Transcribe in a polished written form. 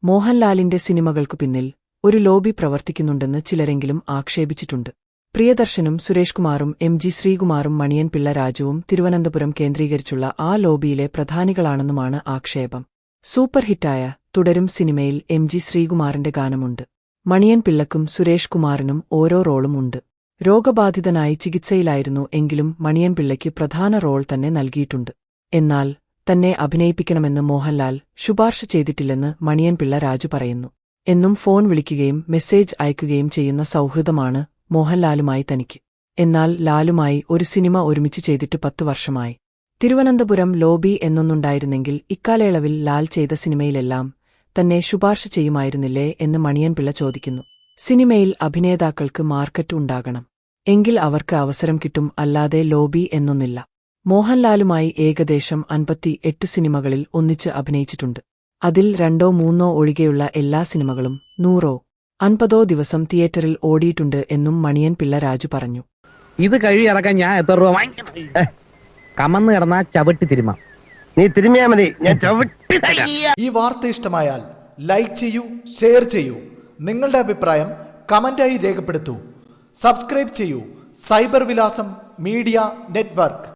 മോഹൻലാലിന്റെ സിനിമകൾക്കു പിന്നിൽ ഒരു ലോബി പ്രവർത്തിക്കുന്നുണ്ടെന്ന് ചിലരെങ്കിലും ആക്ഷേപിച്ചിട്ടുണ്ട്. പ്രിയദർശനും സുരേഷ് കുമാറും എം.ജി. ശ്രീകുമാറും മണിയൻ പിള്ള രാജുവും തിരുവനന്തപുരം കേന്ദ്രീകരിച്ചുള്ള ആ ലോബിയിലെ പ്രധാനികളാണെന്നുമാണ് ആക്ഷേപം. സൂപ്പർ ഹിറ്റായ തുടരും സിനിമയിൽ എം.ജി. ശ്രീകുമാറിന്റെ ഗാനമുണ്ട്. മണിയൻ പിള്ളക്കും സുരേഷ് കുമാറിനും ഓരോ റോളും ഉണ്ട്. രോഗബാധിതനായി ചികിത്സയിലായിരുന്നു എങ്കിലും മണിയൻ പിള്ളയ്ക്ക് പ്രധാന റോൾ തന്നെ നൽകിയിട്ടുണ്ട്. എന്നാൽ തന്നെ അഭിനയിപ്പിക്കണമെന്ന് മോഹൻലാൽ ശുപാർശ ചെയ്തിട്ടില്ലെന്ന് മണിയൻ പിള്ള രാജു പറയുന്നു. എന്നും ഫോൺ വിളിക്കുകയും മെസ്സേജ് അയക്കുകയും ചെയ്യുന്ന സൗഹൃദമാണ് മോഹൻലാലുമായി തനിക്ക്. എന്നാൽ ലാലുമായി ഒരു സിനിമ ഒരുമിച്ച് ചെയ്തിട്ട് 10 വർഷമായി. തിരുവനന്തപുരം ലോബി എന്നൊന്നുണ്ടായിരുന്നെങ്കിൽ ഇക്കാലയളവിൽ ലാൽ ചെയ്ത സിനിമയിലെല്ലാം തന്നെ ശുപാർശ ചെയ്യുമായിരുന്നില്ലേ എന്ന് മണിയൻ പിള്ള ചോദിക്കുന്നു. സിനിമയിൽ അഭിനേതാക്കൾക്ക് മാർക്കറ്റ് ഉണ്ടാകണം. എങ്കിൽ അവർക്ക് അവസരം കിട്ടും, അല്ലാതെ ലോബി എന്നൊന്നില്ല. മോഹൻലാലുമായി ഏകദേശം 58 സിനിമകളിൽ ഒന്നിച്ച് അഭിനയിച്ചിട്ടുണ്ട്. അതിൽ 2-3 ഒഴികെയുള്ള എല്ലാ സിനിമകളും 100-50 ദിവസം തിയേറ്ററിൽ ഓടിയിട്ടുണ്ട് എന്നും മണിയൻ പിള്ള രാജു പറഞ്ഞു. ഇത് കഴിയിറക്കാൻ ഞാൻ എത്ര രൂപ വാങ്ങിക്കണം? കമന്ന് കിടന്നാ ചവിട്ടി തിരുമ. നീ തിരുമിയാ മതി, ഞാൻ ചവിട്ടി തരാം. ഈ വാർത്ത ഇഷ്ടമായാൽ ലൈക്ക് ചെയ്യൂ, ഷെയർ ചെയ്യൂ. നിങ്ങളുടെ അഭിപ്രായം കമന്റായി രേഖപ്പെടുത്തൂ. സബ്സ്ക്രൈബ് ചെയ്യൂ സൈബർ വിലാസം മീഡിയ നെറ്റ്വർക്ക്.